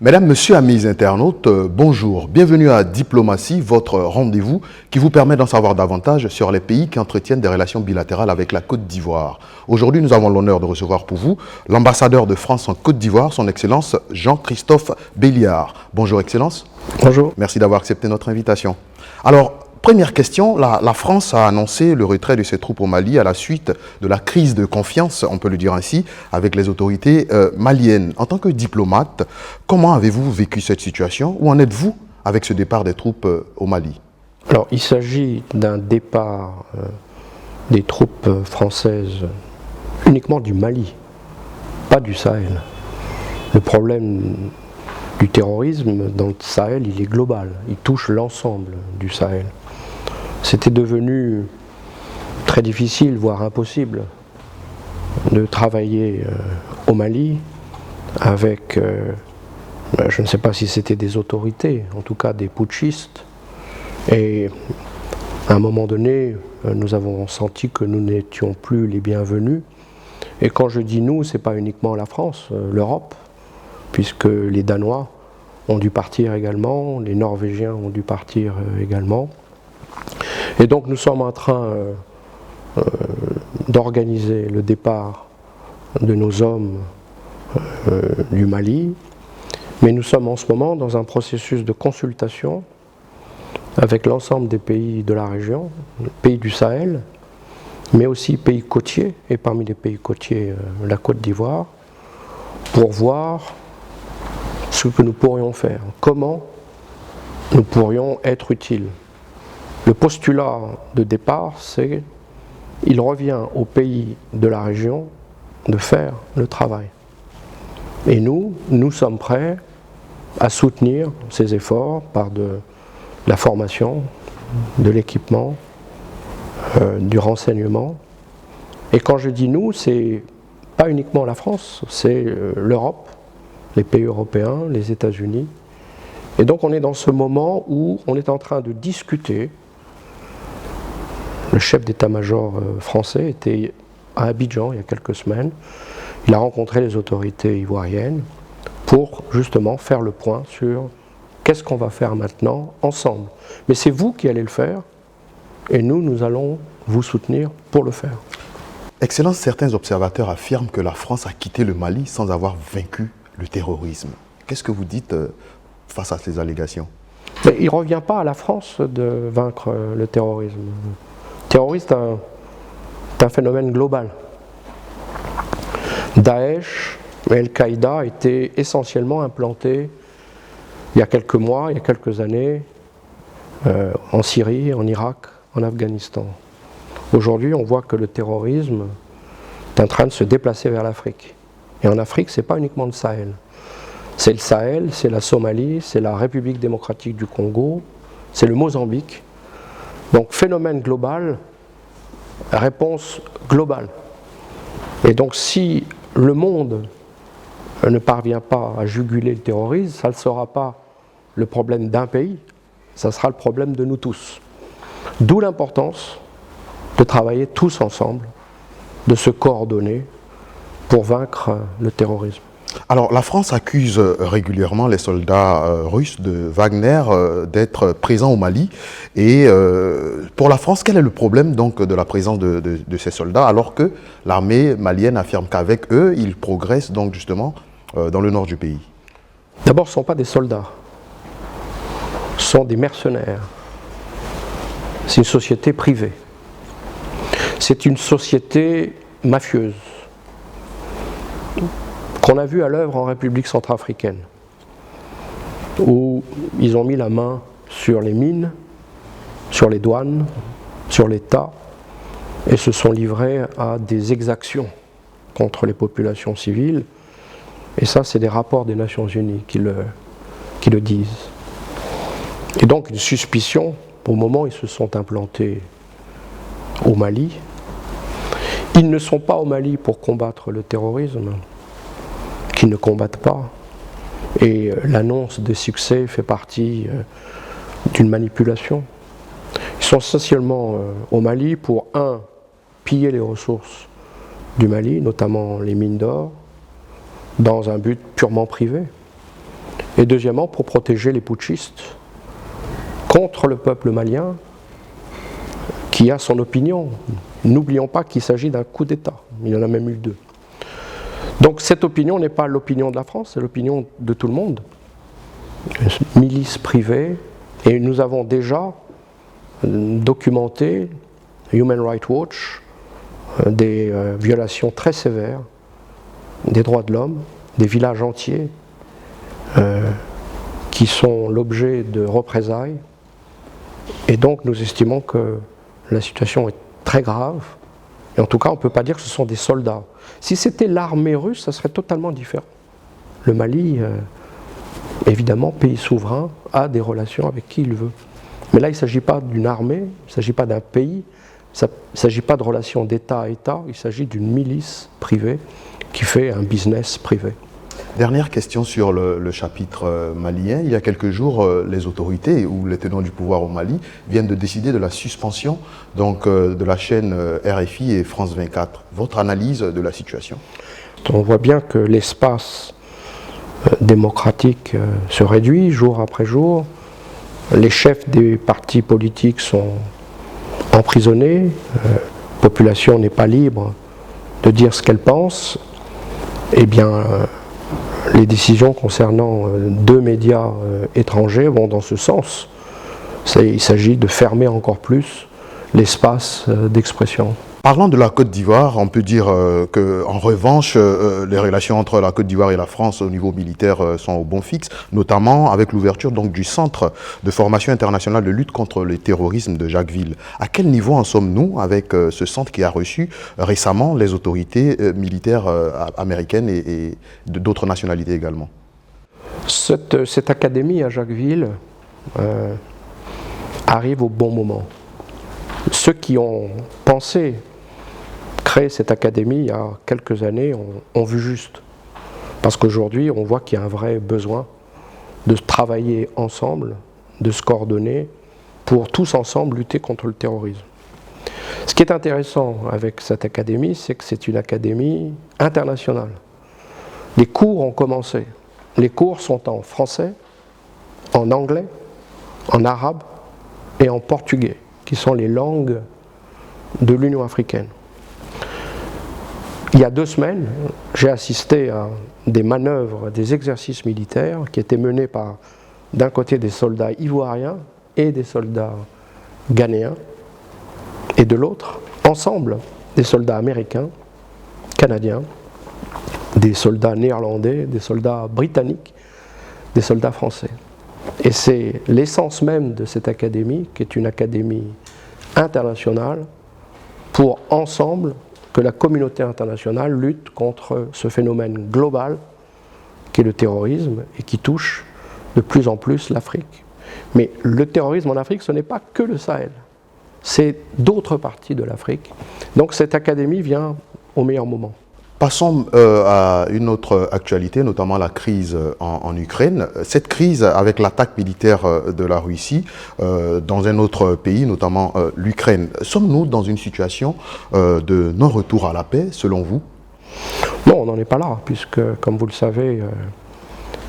Mesdames, Messieurs, amis internautes, bonjour. Bienvenue à Diplomatie, votre rendez-vous qui vous permet d'en savoir davantage sur les pays qui entretiennent des relations bilatérales avec la Côte d'Ivoire. Aujourd'hui, nous avons l'honneur de recevoir pour vous l'ambassadeur de France en Côte d'Ivoire, son Excellence Jean-Christophe Béliard. Bonjour, Excellence. Bonjour. Merci d'avoir accepté notre invitation. Alors, première question, la France a annoncé le retrait de ses troupes au Mali à la suite de la crise de confiance, on peut le dire ainsi, avec les autorités maliennes. En tant que diplomate, comment avez-vous vécu cette situation? Où en êtes-vous avec ce départ des troupes au Mali? Alors, il s'agit d'un départ des troupes françaises uniquement du Mali, pas du Sahel. Le problème du terrorisme dans le Sahel, il est global, il touche l'ensemble du Sahel. C'était devenu très difficile, voire impossible, de travailler au Mali avec, je ne sais pas si c'était des autorités, en tout cas des putschistes. Et à un moment donné, nous avons senti que nous n'étions plus les bienvenus. Et quand je dis nous, ce n'est pas uniquement la France, l'Europe, puisque les Danois ont dû partir également, les Norvégiens ont dû partir également. Et donc nous sommes en train d'organiser le départ de nos hommes du Mali, mais nous sommes en ce moment dans un processus de consultation avec l'ensemble des pays de la région, pays du Sahel, mais aussi pays côtiers, et parmi les pays côtiers, la Côte d'Ivoire, pour voir ce que nous pourrions faire, comment nous pourrions être utiles. Le postulat de départ, c'est qu'il revient aux pays de la région de faire le travail. Et nous sommes prêts à soutenir ces efforts par de la formation, de l'équipement, du renseignement. Et quand je dis nous, c'est pas uniquement la France, c'est l'Europe, les pays européens, les États-Unis. Et donc on est dans ce moment où on est en train de discuter. Le chef d'état-major français était à Abidjan il y a quelques semaines. Il a rencontré les autorités ivoiriennes pour justement faire le point sur qu'est-ce qu'on va faire maintenant ensemble. Mais c'est vous qui allez le faire et nous allons vous soutenir pour le faire. Excellence, certains observateurs affirment que la France a quitté le Mali sans avoir vaincu le terrorisme. Qu'est-ce que vous dites face à ces allégations? Mais il ne revient pas à la France de vaincre le terrorisme. Le terrorisme est un phénomène global. Daesh et Al-Qaïda étaient essentiellement implantés il y a quelques mois, il y a quelques années, en Syrie, en Irak, en Afghanistan. Aujourd'hui, on voit que le terrorisme est en train de se déplacer vers l'Afrique. Et en Afrique, ce n'est pas uniquement le Sahel. C'est le Sahel, c'est la Somalie, c'est la République démocratique du Congo, c'est le Mozambique. Donc phénomène global, réponse globale. Et donc si le monde ne parvient pas à juguler le terrorisme, ça ne sera pas le problème d'un pays, ça sera le problème de nous tous. D'où l'importance de travailler tous ensemble, de se coordonner pour vaincre le terrorisme. Alors, la France accuse régulièrement les soldats russes de Wagner d'être présents au Mali. Et pour la France, quel est le problème donc de la présence de ces soldats, alors que l'armée malienne affirme qu'avec eux, ils progressent donc justement dans le nord du pays? D'abord, ce ne sont pas des soldats, ce sont des mercenaires. C'est une société privée. C'est une société mafieuse qu'on a vu à l'œuvre en République centrafricaine, où ils ont mis la main sur les mines, sur les douanes, sur l'État, et se sont livrés à des exactions contre les populations civiles. Et ça, c'est des rapports des Nations Unies qui le disent. Et donc une suspicion, au moment où ils se sont implantés au Mali. Ils ne sont pas au Mali pour combattre le terrorisme, qu'ils ne combattent pas. Et l'annonce des succès fait partie d'une manipulation. Ils sont essentiellement au Mali pour, piller les ressources du Mali, notamment les mines d'or, dans un but purement privé. Et et deuxièmement pour protéger les putschistes contre le peuple malien qui a son opinion. N'oublions pas qu'il s'agit d'un coup d'État, il y en a même eu 2. Donc cette opinion n'est pas l'opinion de la France, c'est l'opinion de tout le monde. Une milice privée, et nous avons déjà documenté, Human Rights Watch, des violations très sévères des droits de l'homme, des villages entiers qui sont l'objet de représailles. Et donc nous estimons que la situation est très grave, et en tout cas on ne peut pas dire que ce sont des soldats. Si c'était l'armée russe, ça serait totalement différent. Le Mali, évidemment, pays souverain, a des relations avec qui il veut. Mais là il ne s'agit pas d'une armée, il ne s'agit pas d'un pays, il ne s'agit pas de relations d'État à État, il s'agit d'une milice privée qui fait un business privé. Dernière question sur le chapitre malien. Il y a quelques jours, les autorités ou les tenants du pouvoir au Mali viennent de décider de la suspension donc, de la chaîne RFI et France 24. Votre analyse de la situation? On voit bien que l'espace démocratique se réduit jour après jour. Les chefs des partis politiques sont emprisonnés. La population n'est pas libre de dire ce qu'elle pense. Eh bien, les décisions concernant 2 médias étrangers vont dans ce sens. Il s'agit de fermer encore plus l'espace d'expression. Parlant de la Côte d'Ivoire, on peut dire qu'en revanche, les relations entre la Côte d'Ivoire et la France au niveau militaire sont au bon fixe, notamment avec l'ouverture donc du Centre de formation internationale de lutte contre le terrorisme de Jacquesville. À quel niveau en sommes-nous avec ce centre qui a reçu récemment les autorités militaires américaines et d'autres nationalités également? Cette académie à Jacquesville arrive au bon moment. Ceux qui ont pensé créer cette académie il y a quelques années ont vu juste. Parce qu'aujourd'hui, on voit qu'il y a un vrai besoin de travailler ensemble, de se coordonner pour tous ensemble lutter contre le terrorisme. Ce qui est intéressant avec cette académie, c'est que c'est une académie internationale. Les cours ont commencé. Les cours sont en français, en anglais, en arabe et en portugais, qui sont les langues de l'Union africaine. Il y a 2 semaines, j'ai assisté à des manœuvres, des exercices militaires qui étaient menés par, d'un côté, des soldats ivoiriens et des soldats ghanéens, et de l'autre, ensemble, des soldats américains, canadiens, des soldats néerlandais, des soldats britanniques, des soldats français. Et c'est l'essence même de cette académie, qui est une académie internationale, pour ensemble que la communauté internationale lutte contre ce phénomène global qui est le terrorisme et qui touche de plus en plus l'Afrique. Mais le terrorisme en Afrique, ce n'est pas que le Sahel, c'est d'autres parties de l'Afrique. Donc cette académie vient au meilleur moment. Passons à une autre actualité, notamment la crise en Ukraine. Cette crise avec l'attaque militaire de la Russie dans un autre pays, notamment l'Ukraine. Sommes-nous dans une situation de non-retour à la paix, selon vous? Non, on n'en est pas là, puisque, comme vous le savez,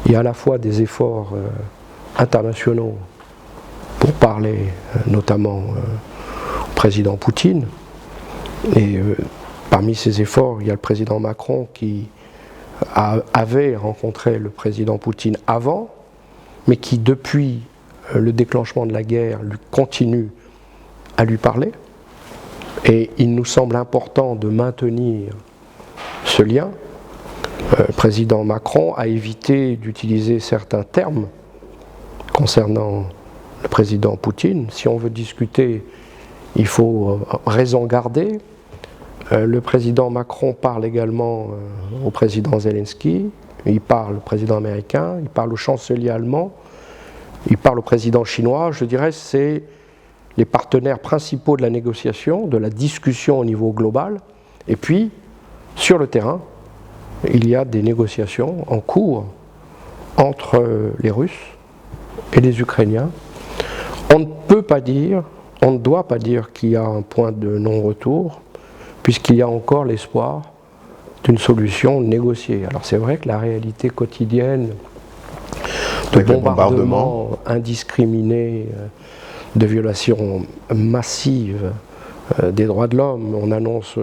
il y a à la fois des efforts internationaux pour parler notamment au président Poutine, et parmi ces efforts, il y a le président Macron qui avait rencontré le président Poutine avant, mais qui, depuis le déclenchement de la guerre, continue à lui parler. Et il nous semble important de maintenir ce lien. Le président Macron a évité d'utiliser certains termes concernant le président Poutine. Si on veut discuter, il faut raison garder. Le président Macron parle également au président Zelensky, il parle au président américain, il parle au chancelier allemand, il parle au président chinois. Je dirais que c'est les partenaires principaux de la négociation, de la discussion au niveau global. Et puis, sur le terrain, il y a des négociations en cours entre les Russes et les Ukrainiens. On ne peut pas dire, on ne doit pas dire qu'il y a un point de non-retour, puisqu'il y a encore l'espoir d'une solution négociée. Alors c'est vrai que la réalité quotidienne de bombardements indiscriminés, de violations massives des droits de l'homme. On annonce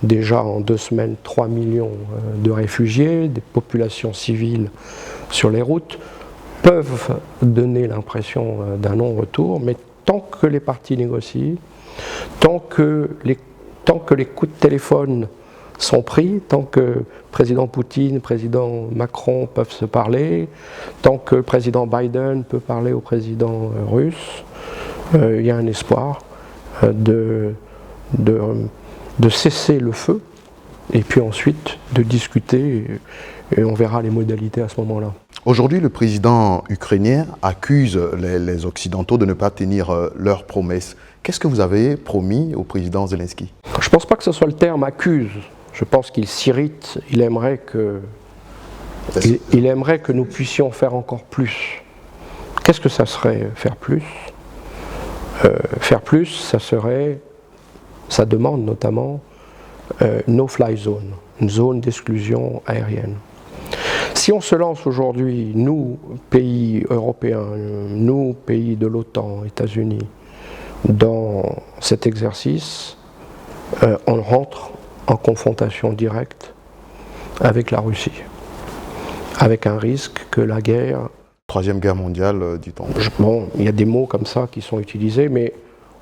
déjà en 2 semaines 3 millions de réfugiés, des populations civiles sur les routes, peuvent donner l'impression d'un non-retour, mais tant que les partis négocient, tant que les coups de téléphone sont pris, tant que président Poutine, président Macron peuvent se parler, tant que le président Biden peut parler au président russe, il y a un espoir de cesser le feu et puis ensuite de discuter et on verra les modalités à ce moment-là. Aujourd'hui, le président ukrainien accuse les Occidentaux de ne pas tenir leurs promesses. Qu'est-ce que vous avez promis au président Zelensky? Je ne pense pas que ce soit le terme accuse. Je pense qu'il s'irrite, il aimerait que nous puissions faire encore plus. Qu'est-ce que ça serait faire plus? Faire plus, ça demande notamment no-fly zone, une zone d'exclusion aérienne. Si on se lance aujourd'hui, nous, pays européens, nous, pays de l'OTAN, États-Unis, dans cet exercice, on rentre en confrontation directe avec la Russie, avec un risque que la guerre... Troisième guerre mondiale, dit-on. Bon, il y a des mots comme ça qui sont utilisés, mais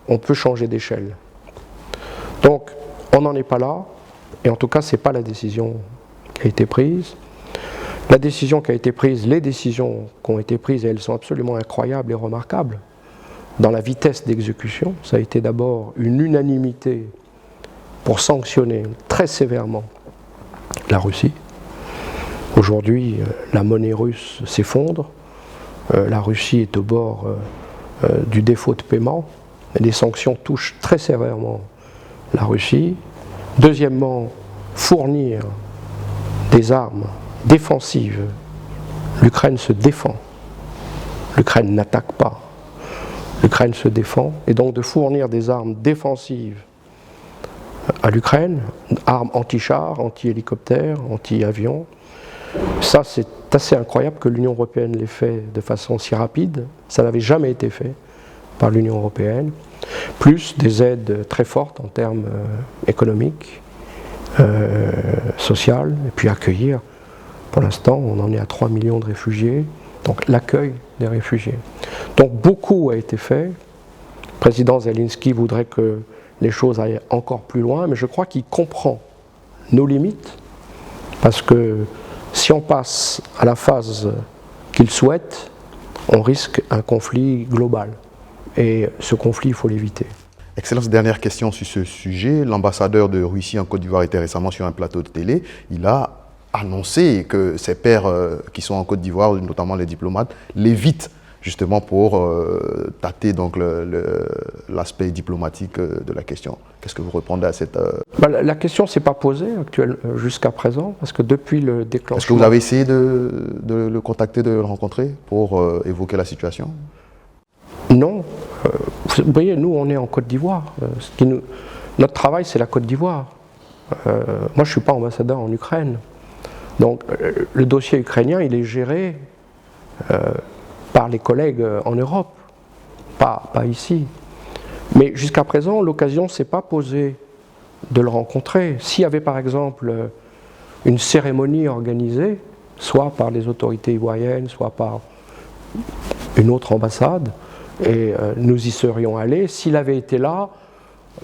on peut changer d'échelle. Donc, on n'en est pas là, et en tout cas, ce n'est pas la décision qui a été prise. La décision qui a été prise, les décisions qui ont été prises, elles sont absolument incroyables et remarquables. Dans la vitesse d'exécution, ça a été d'abord une unanimité pour sanctionner très sévèrement la Russie. Aujourd'hui, la monnaie russe s'effondre. La Russie est au bord du défaut de paiement. Les sanctions touchent très sévèrement la Russie. Deuxièmement, fournir des armes défensives. L'Ukraine se défend. L'Ukraine n'attaque pas. L'Ukraine se défend. Et donc de fournir des armes défensives à l'Ukraine, armes anti-chars, anti-hélicoptères, anti-avions. Ça, c'est assez incroyable que l'Union européenne l'ait fait de façon si rapide. Ça n'avait jamais été fait par l'Union européenne. Plus des aides très fortes en termes économiques, sociales, et puis accueillir. Pour l'instant, on en est à 3 millions de réfugiés, donc l'accueil des réfugiés. Donc beaucoup a été fait. Le président Zelensky voudrait que les choses aillent encore plus loin, mais je crois qu'il comprend nos limites, parce que si on passe à la phase qu'il souhaite, on risque un conflit global. Et ce conflit, il faut l'éviter. Excellence, dernière question sur ce sujet. L'ambassadeur de Russie en Côte d'Ivoire était récemment sur un plateau de télé. Il a annoncé que ses pairs qui sont en Côte d'Ivoire, notamment les diplomates, l'évitent justement pour tâter donc l'aspect diplomatique de la question. Qu'est-ce que vous répondez à cette... La question ne s'est pas posée jusqu'à présent, parce que depuis le déclenchement... Est-ce que vous avez essayé de le contacter, de le rencontrer pour évoquer la situation? Non. Vous voyez, nous, on est en Côte d'Ivoire. Notre travail, c'est la Côte d'Ivoire. Moi, je ne suis pas ambassadeur en Ukraine. Donc, le dossier ukrainien, il est géré par les collègues en Europe, pas ici. Mais jusqu'à présent, l'occasion ne s'est pas posée de le rencontrer. S'il y avait, par exemple, une cérémonie organisée, soit par les autorités ivoiriennes, soit par une autre ambassade, et nous y serions allés. S'il avait été là,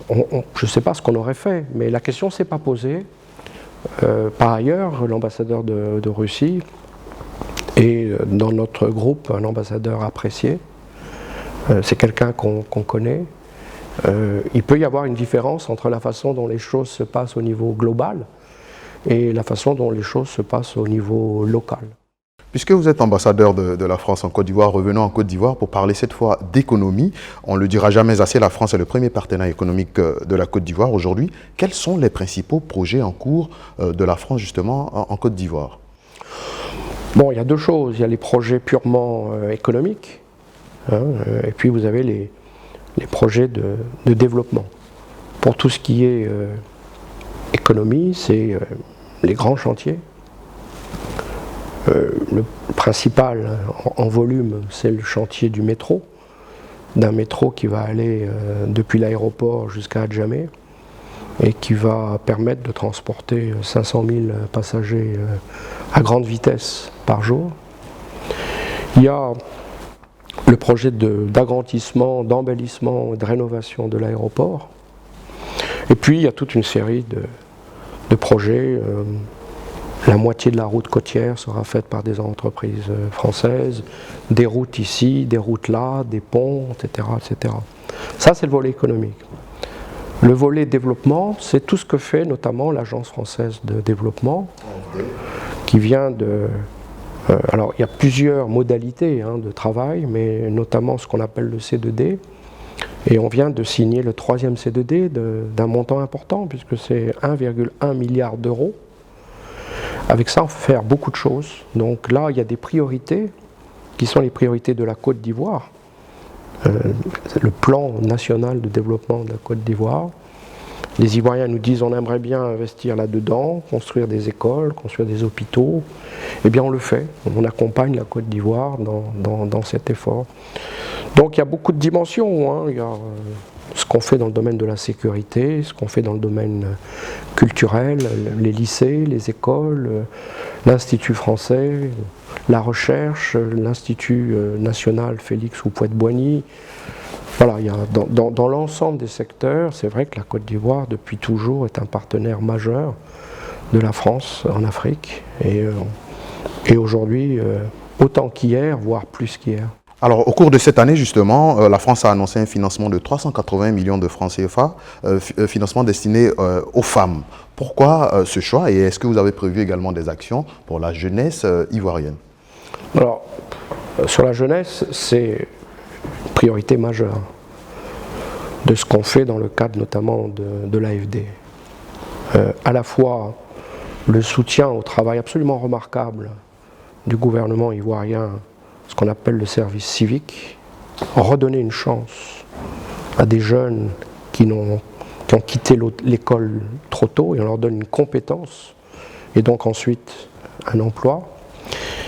je ne sais pas ce qu'on aurait fait, mais la question ne s'est pas posée. Par ailleurs, l'ambassadeur de Russie est dans notre groupe un ambassadeur apprécié. C'est quelqu'un qu'on connaît. Il peut y avoir une différence entre la façon dont les choses se passent au niveau global et la façon dont les choses se passent au niveau local. Puisque vous êtes ambassadeur de la France en Côte d'Ivoire, revenons en Côte d'Ivoire pour parler cette fois d'économie. On ne le dira jamais assez, la France est le premier partenaire économique de la Côte d'Ivoire aujourd'hui. Quels sont les principaux projets en cours de la France justement en Côte d'Ivoire? Bon, il y a deux choses. Il y a les projets purement économiques, et puis vous avez les projets de développement. Pour tout ce qui est économie, c'est les grands chantiers. Le principal en volume, c'est le chantier du métro, d'un métro qui va aller depuis l'aéroport jusqu'à Adjamé et qui va permettre de transporter 500 000 passagers à grande vitesse par jour. Il y a le projet d'agrandissement, d'embellissement et de rénovation de l'aéroport. Et puis il y a toute une série de projets. La moitié de la route côtière sera faite par des entreprises françaises, des routes ici, des routes là, des ponts, etc. etc. Ça, c'est le volet économique. Le volet développement, c'est tout ce que fait notamment l'Agence française de développement, qui vient de... alors, il y a plusieurs modalités de travail, mais notamment ce qu'on appelle le C2D. Et on vient de signer le 3e C2D d'un montant important, puisque c'est 1,1 milliard d'euros. Avec ça, on peut faire beaucoup de choses. Donc là, il y a des priorités qui sont les priorités de la Côte d'Ivoire. Le plan national de développement de la Côte d'Ivoire. Les Ivoiriens nous disent on aimerait bien investir là-dedans, construire des écoles, construire des hôpitaux. Eh bien, on le fait. On accompagne la Côte d'Ivoire dans cet effort. Donc il y a beaucoup de dimensions. Il y a ce qu'on fait dans le domaine de la sécurité, ce qu'on fait dans le domaine culturel, les lycées, les écoles, l'Institut français, la recherche, l'Institut national Félix Houphouët-Boigny. Voilà, il y a, dans l'ensemble des secteurs, c'est vrai que la Côte d'Ivoire, depuis toujours, est un partenaire majeur de la France en Afrique. Et aujourd'hui, autant qu'hier, voire plus qu'hier. Alors, au cours de cette année, justement, la France a annoncé un financement de 380 millions de francs CFA, financement destiné aux femmes. Pourquoi ce choix et est-ce que vous avez prévu également des actions pour la jeunesse ivoirienne? Alors, sur la jeunesse, c'est une priorité majeure de ce qu'on fait dans le cadre notamment de l'AFD. À la fois le soutien au travail absolument remarquable du gouvernement ivoirien, ce qu'on appelle le service civique, redonner une chance à des jeunes qui ont quitté l'école trop tôt et on leur donne une compétence et donc ensuite un emploi.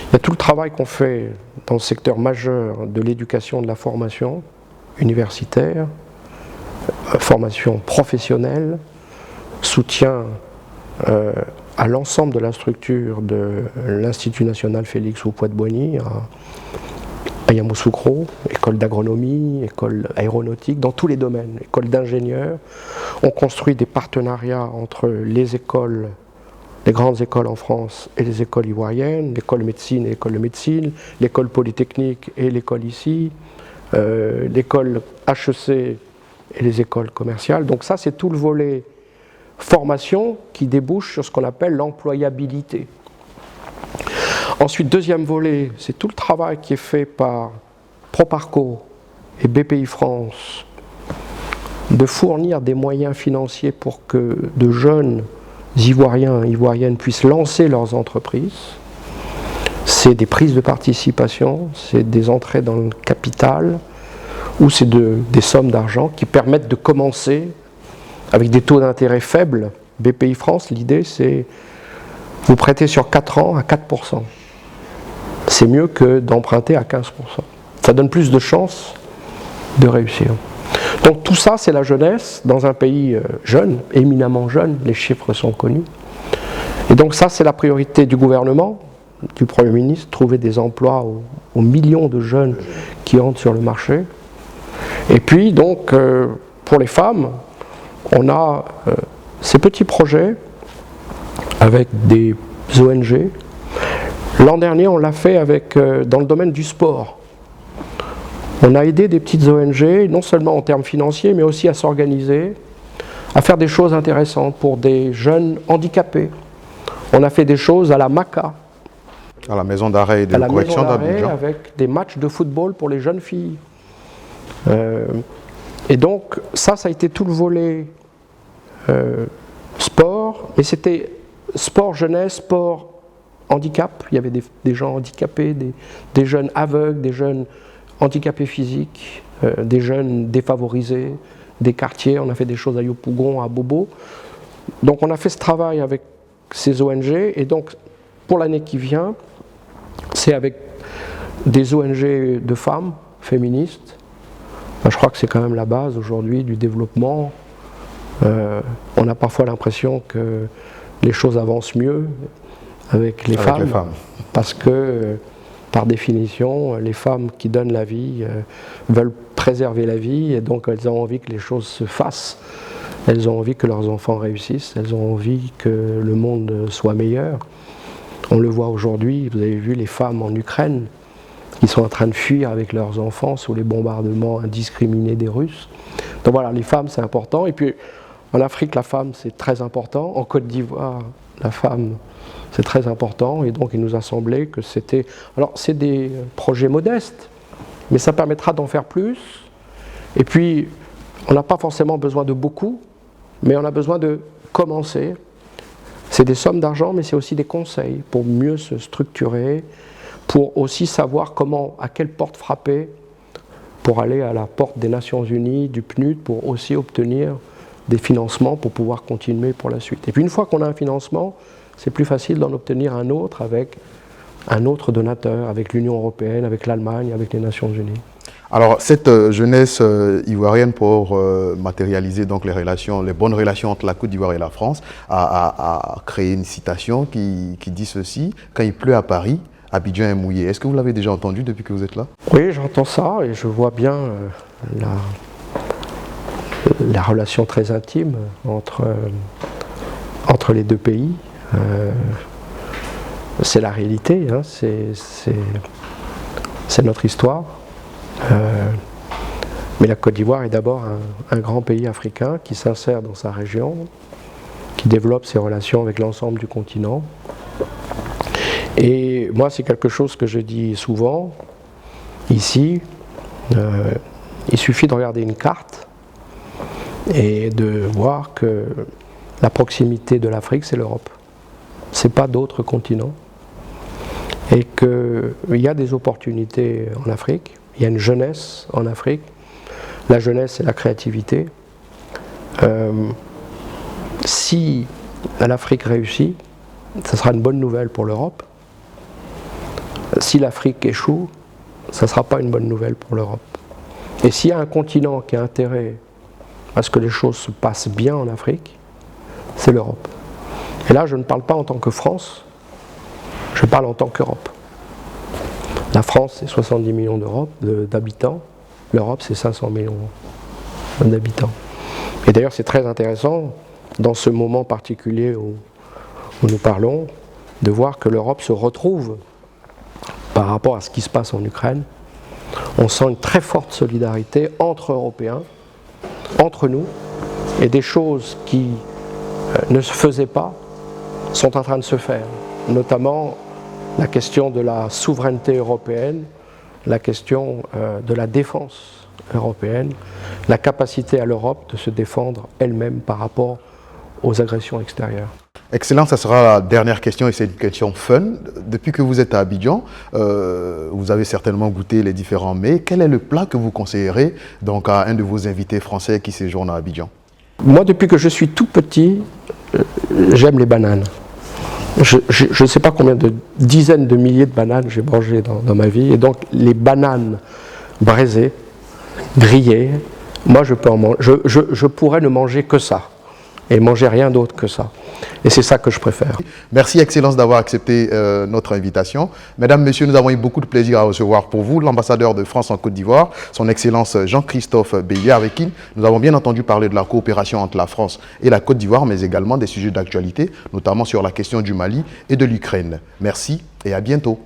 Il y a tout le travail qu'on fait dans le secteur majeur de l'éducation, de la formation universitaire, formation professionnelle, soutien à l'ensemble de la structure de l'Institut national Félix Houphouët-Boigny à Yamoussoukro, école d'agronomie, école aéronautique, dans tous les domaines, école d'ingénieurs. On construit des partenariats entre les écoles, les grandes écoles en France et les écoles ivoiriennes, l'école médecine et l'école de médecine, l'école polytechnique et l'école ici, l'école HEC et les écoles commerciales. Donc ça, c'est tout le volet formation qui débouche sur ce qu'on appelle l'employabilité. Ensuite, deuxième volet, c'est tout le travail qui est fait par Proparco et BPI France de fournir des moyens financiers pour que de jeunes Ivoiriens et Ivoiriennes puissent lancer leurs entreprises. C'est des prises de participation, c'est des entrées dans le capital ou c'est des sommes d'argent qui permettent de commencer avec des taux d'intérêt faibles. BPI France, l'idée c'est vous prêtez sur 4 ans à 4%. C'est mieux que d'emprunter à 15%. Ça donne plus de chances de réussir. Donc tout ça, c'est la jeunesse dans un pays jeune, éminemment jeune, les chiffres sont connus. Et donc ça, c'est la priorité du gouvernement, du Premier ministre, trouver des emplois aux millions de jeunes qui entrent sur le marché. Et puis donc, pour les femmes, on a ces petits projets avec des ONG. L'an dernier, on l'a fait dans le domaine du sport. On a aidé des petites ONG, non seulement en termes financiers, mais aussi à s'organiser, à faire des choses intéressantes pour des jeunes handicapés. On a fait des choses à la MACA, à la maison d'arrêt et de correction d'Abidjan, avec des matchs de football pour les jeunes filles. Et donc, ça a été tout le volet sport, mais c'était sport jeunesse, sport handicap. Il y avait des gens handicapés, des jeunes aveugles, des jeunes handicapés physiques, des jeunes défavorisés, des quartiers. On a fait des choses à Yopougon, à Bobo. Donc on a fait ce travail avec ces ONG et donc pour l'année qui vient, c'est avec des ONG de femmes féministes. Je crois que c'est quand même la base aujourd'hui du développement. On a parfois l'impression que les choses avancent mieux avec les femmes, parce que par définition, les femmes qui donnent la vie veulent préserver la vie, et donc elles ont envie que les choses se fassent. Elles ont envie que leurs enfants réussissent, elles ont envie que le monde soit meilleur. On le voit aujourd'hui, vous avez vu les femmes en Ukraine qui sont en train de fuir avec leurs enfants sous les bombardements indiscriminés des Russes. Donc voilà, les femmes c'est important. Et puis en Afrique, la femme c'est très important. En Côte d'Ivoire, la femme c'est très important. Et donc il nous a semblé que c'était... Alors c'est des projets modestes, mais ça permettra d'en faire plus. Et puis on n'a pas forcément besoin de beaucoup, mais on a besoin de commencer. C'est des sommes d'argent, mais c'est aussi des conseils pour mieux se structurer, pour aussi savoir comment, à quelle porte frapper, pour aller à la porte des Nations Unies, du PNUD, pour aussi obtenir des financements pour pouvoir continuer pour la suite. Et puis une fois qu'on a un financement, c'est plus facile d'en obtenir un autre avec un autre donateur, avec l'Union européenne, avec l'Allemagne, avec les Nations Unies. Alors, cette jeunesse ivoirienne pour matérialiser donc les bonnes relations entre la Côte d'Ivoire et la France a créé une citation qui dit ceci: quand il pleut à Paris, Abidjan est mouillé. Est-ce que vous l'avez déjà entendu depuis que vous êtes là? Oui, j'entends ça et je vois bien la relation très intime entre les deux pays. C'est la réalité, hein, c'est notre histoire. Mais la Côte d'Ivoire est d'abord un grand pays africain qui s'insère dans sa région, qui développe ses relations avec l'ensemble du continent. Et moi, c'est quelque chose que je dis souvent ici. Il suffit de regarder une carte et de voir que la proximité de l'Afrique, c'est l'Europe. Ce n'est pas d'autres continents. Et qu'il y a des opportunités en Afrique. Il y a une jeunesse en Afrique. La jeunesse, c'est la créativité. Si l'Afrique réussit, ce sera une bonne nouvelle pour l'Europe. Si l'Afrique échoue, ce ne sera pas une bonne nouvelle pour l'Europe. Et s'il y a un continent qui a intérêt à ce que les choses se passent bien en Afrique, c'est l'Europe. Et là, je ne parle pas en tant que France, je parle en tant qu'Europe. La France, c'est 70 millions d'habitants. L'Europe, c'est 500 millions d'habitants. Et d'ailleurs, c'est très intéressant, dans ce moment particulier où nous parlons, de voir que l'Europe se retrouve par rapport à ce qui se passe en Ukraine. On sent une très forte solidarité entre Européens, entre nous, et des choses qui ne se faisaient pas sont en train de se faire, notamment la question de la souveraineté européenne, la question de la défense européenne, la capacité à l'Europe de se défendre elle-même par rapport aux agressions extérieures. Excellent, ça sera la dernière question et c'est une question fun. Depuis que vous êtes à Abidjan, vous avez certainement goûté les différents mets. Quel est le plat que vous conseillerez donc à un de vos invités français qui séjourne à Abidjan? Moi, depuis que je suis tout petit, j'aime les bananes. Je ne sais pas combien de dizaines de milliers de bananes j'ai mangé dans ma vie. Et donc, les bananes braisées, grillées, moi, je pourrais ne manger que ça. Et manger rien d'autre que ça. Et c'est ça que je préfère. Merci Excellence d'avoir accepté notre invitation. Mesdames, Messieurs, nous avons eu beaucoup de plaisir à recevoir pour vous l'ambassadeur de France en Côte d'Ivoire, son Excellence Jean-Christophe Bélier, avec qui nous avons bien entendu parler de la coopération entre la France et la Côte d'Ivoire, mais également des sujets d'actualité, notamment sur la question du Mali et de l'Ukraine. Merci et à bientôt.